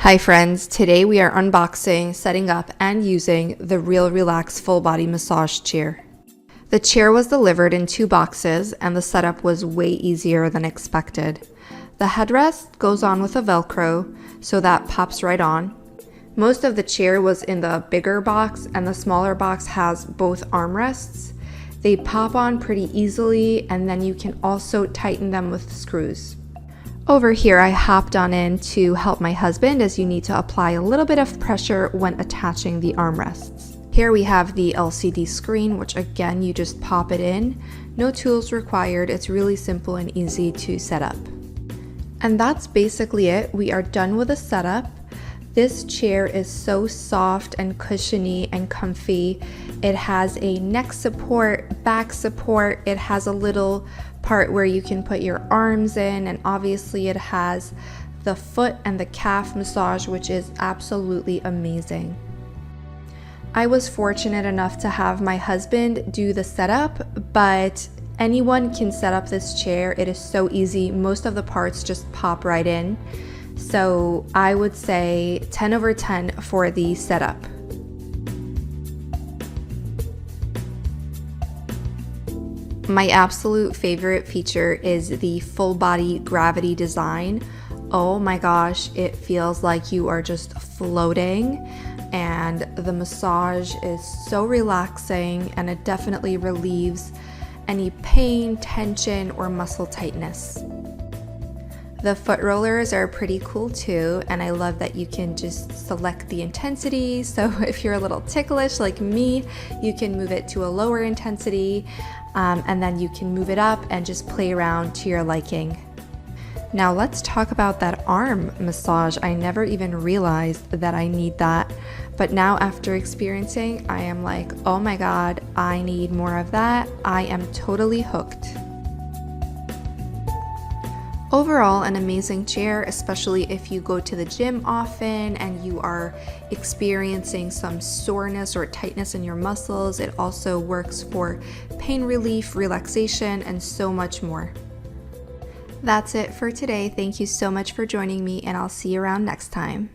Hi friends, today we are unboxing, setting up, and using the Real Relax full body massage chair. The chair was delivered in 2 boxes and the setup was way easier than expected. The headrest goes on with a Velcro, so that pops right on. Most of the chair was in the bigger box and the smaller box has both armrests. They pop on pretty easily and then you can also tighten them with screws. Over here, I hopped on in to help my husband as you need to apply a little bit of pressure when attaching the armrests. Here we have the LCD screen, which again, you just pop it in. No tools required. It's really simple and easy to set up. And that's basically it. We are done with the setup. This chair is so soft and cushiony and comfy. It has a neck support, back support. It has a little part where you can put your arms in, and obviously it has the foot and the calf massage, which is absolutely amazing. I was fortunate enough to have my husband do the setup, but anyone can set up this chair. It is so easy. Most of the parts just pop right in. So I would say 10 over 10 for the setup. My absolute favorite feature is the full body gravity design. Oh my gosh, it feels like you are just floating, and the massage is so relaxing and it definitely relieves any pain, tension, or muscle tightness. The foot rollers are pretty cool too, and I love that you can just select the intensity. So if you're a little ticklish like me, you can move it to a lower intensity, and then you can move it up and just play around to your liking. Now let's talk about that arm massage. I never even realized that I need that, but now after experiencing, I am like, oh my god, I need more of that. I am totally hooked. Overall, an amazing chair, especially if you go to the gym often and you are experiencing some soreness or tightness in your muscles. It also works for pain relief, relaxation, and so much more. That's it for today. Thank you so much for joining me, and I'll see you around next time.